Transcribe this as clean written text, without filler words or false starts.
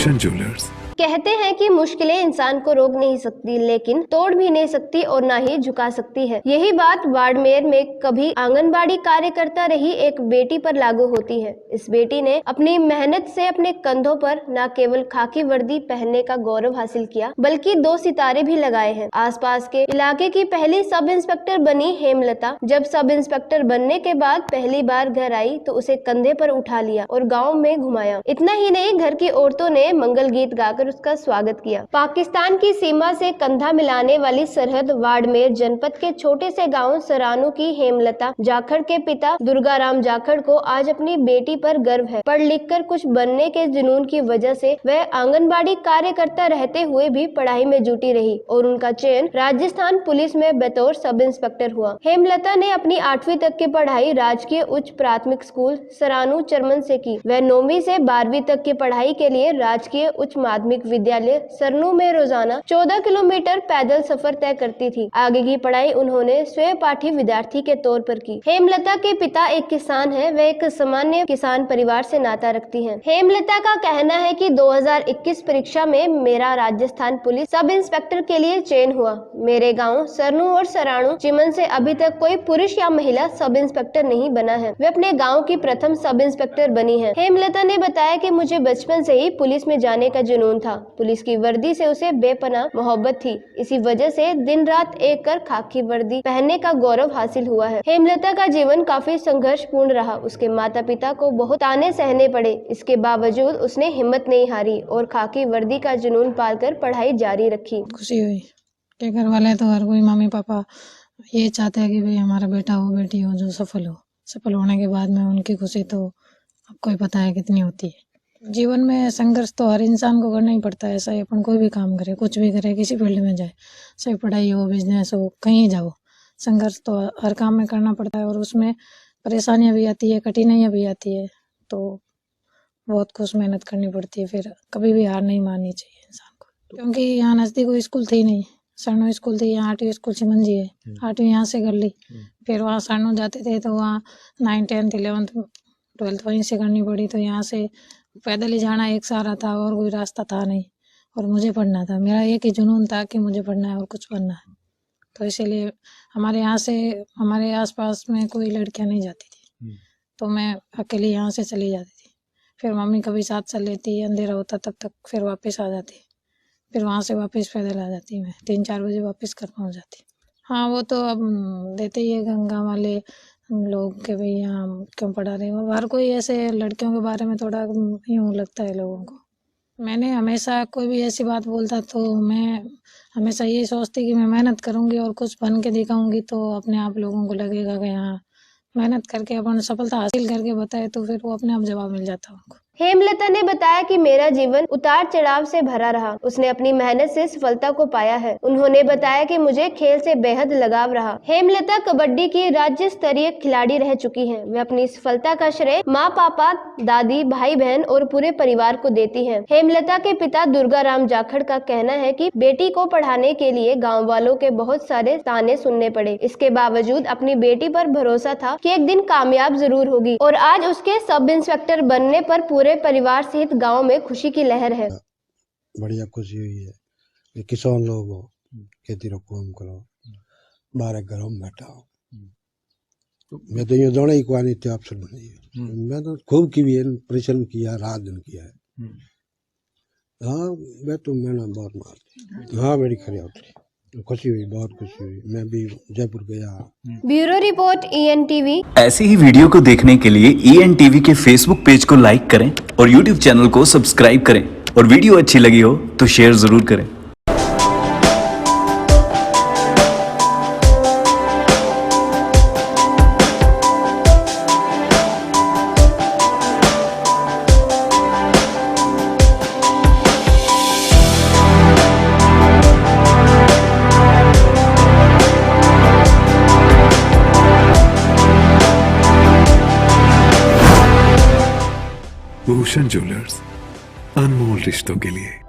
Bhushan jewellers. कहते हैं कि मुश्किलें इंसान को रोक नहीं सकती, लेकिन तोड़ भी नहीं सकती और ना ही झुका सकती है। यही बात बाड़मेर में कभी आंगनबाड़ी कार्यकर्ता रही एक बेटी पर लागू होती है। इस बेटी ने अपनी मेहनत से अपने कंधों पर न केवल खाकी वर्दी पहनने का गौरव हासिल किया, बल्कि 2 सितारे भी लगाए हैं। आसपास के इलाके की पहली सब इंस्पेक्टर बनी हेमलता। जब सब इंस्पेक्टर बनने के बाद पहली बार घर आई तो उसे कंधे पर उठा लिया और गाँव में घुमाया। इतना ही नहीं, घर की औरतों ने मंगल गीत गाकर उसका स्वागत किया। पाकिस्तान की सीमा से कंधा मिलाने वाली सरहद बाड़मेर जनपद के छोटे से गांव सरानू की हेमलता जाखड़ के पिता दुर्गाराम जाखड़ को आज अपनी बेटी पर गर्व है। पढ़ लिख कर कुछ बनने के जुनून की वजह से वह आंगनबाड़ी कार्यकर्ता रहते हुए भी पढ़ाई में जुटी रही और उनका चयन राजस्थान पुलिस में बतौर सब इंस्पेक्टर हुआ। हेमलता ने अपनी 8वीं तक की पढ़ाई राजकीय उच्च प्राथमिक स्कूल सरानू चरमन से की। वह 9वीं से 12वीं तक की पढ़ाई के लिए राजकीय उच्च माध्यमिक विद्यालय सरनू में रोजाना 14 किलोमीटर पैदल सफर तय करती थी। आगे की पढ़ाई उन्होंने स्वयं पाठी विद्यार्थी के तौर पर की। हेमलता के पिता एक किसान हैं। वह एक सामान्य किसान परिवार से नाता रखती हैं। हेमलता का कहना है कि 2021 परीक्षा में मेरा राजस्थान पुलिस सब इंस्पेक्टर के लिए चयन हुआ। मेरे गाँव सरनू और सराणु चिमन से अभी तक कोई पुरुष या महिला सब इंस्पेक्टर नहीं बना है। वे अपने गाँव की प्रथम सब इंस्पेक्टर बनी है। हेमलता ने बताया कि मुझे बचपन से ही पुलिस में जाने का जुनून था। पुलिस की वर्दी से उसे बेपनाह मोहब्बत थी। इसी वजह से दिन रात एक कर खाकी वर्दी पहनने का गौरव हासिल हुआ है। हेमलता का जीवन काफी संघर्षपूर्ण रहा। उसके माता पिता को बहुत ताने सहने पड़े। इसके बावजूद उसने हिम्मत नहीं हारी और खाकी वर्दी का जुनून पालकर पढ़ाई जारी रखी। खुशी हुई कि घर वाले तो हर कोई मम्मी पापा ये चाहते हैं कि भाई हमारा बेटा हो बेटी हो जो सफल हो। सफल होने के बाद में उनकी खुशी तो आपको ही पता है कितनी होती है। जीवन में संघर्ष तो हर इंसान को करना ही पड़ता है। चाहे अपन कोई भी काम करे, कुछ भी करे, किसी फील्ड में जाए, चाहे पढ़ाई हो, बिजनेस हो, कहीं जाओ, संघर्ष तो हर काम में करना पड़ता है और उसमें परेशानियां भी आती है, कठिनाइयां भी आती है, तो बहुत कुछ मेहनत करनी पड़ती है। फिर कभी भी हार नहीं माननी चाहिए इंसान को, क्योंकि यहाँ नज़दीक कोई स्कूल थी नहीं। सरनू स्कूल थी, यहाँ 8वीं स्कूल चिमन जी है, 8वीं यहाँ से कर ली। फिर वहाँ सरनू जाते थे तो वहाँ 9, 10, 11, 12 वहीं से करनी पड़ी। तो यहाँ से पैदल ही जाना एक सहारा था और कोई रास्ता था नहीं और मुझे पढ़ना था। मेरा एक ही जुनून था कि मुझे पढ़ना है और कुछ बनना है। तो इसीलिए हमारे यहाँ से हमारे आसपास में कोई लड़कियाँ नहीं जाती थी, तो मैं अकेली यहाँ से चली जाती थी। फिर मम्मी कभी साथ चल लेती, अंधेरा होता तब तक फिर वापस आ जाती। फिर वहाँ से वापस पैदल आ जाती मैं, 3-4 बजे वापस घर पहुँच जाती। हाँ, वो तो अब देते ही है गंगा वाले लोग के भाई यहाँ क्यों पढ़ा रहे हो। हर कोई ऐसे लड़कियों के बारे में थोड़ा यूँ लगता है लोगों को। मैंने हमेशा कोई भी ऐसी बात बोलता तो मैं हमेशा यही सोचती कि मैं मेहनत करूँगी और कुछ बन के दिखाऊँगी, तो अपने आप लोगों को लगेगा कि हाँ मेहनत करके अपन सफलता हासिल करके बताए तो फिर वो अपने आप जवाब मिल जाता है उनको। हेमलता ने बताया कि मेरा जीवन उतार चढ़ाव से भरा रहा। उसने अपनी मेहनत से सफलता को पाया है। उन्होंने बताया कि मुझे खेल से बेहद लगाव रहा। हेमलता कबड्डी की राज्य स्तरीय खिलाड़ी रह चुकी हैं। वे अपनी सफलता का श्रेय माँ, पापा, दादी, भाई बहन और पूरे परिवार को देती हैं। हेमलता के पिता दुर्गाराम जाखड़ का कहना है कि बेटी को पढ़ाने के लिए गाँव वालों के बहुत सारे ताने सुनने पड़े। इसके बावजूद अपनी बेटी पर भरोसा था कि एक दिन कामयाब जरूर होगी और आज उसके सब इंस्पेक्टर बनने पर पूरे परिवार सहित गांव में खुशी की लहर है। बढ़िया खुशी हुई है कि किसान लोग हो, खेती रो काम करो, बारह घरों में बैठा हो। मैं तो ये दौड़े ही नहीं थे अफसर बनी। मैं तो खूब की भी है, परिश्रम किया, रात दिन किया है। हाँ, मैं तो मेहनत बहुत मारती। हाँ, मेरी खरी उतरी, खुशी हुई, बहुत खुशी हुई। मैं भी जयपुर गया। Bureau report ENTV। ऐसी ही वीडियो को देखने के लिए ENTV के फेसबुक पेज को लाइक करें और YouTube चैनल को सब्सक्राइब करें और वीडियो अच्छी लगी हो तो शेयर जरूर करें। भूषण ज्वेलर्स, अनमोल रिश्तों के लिए।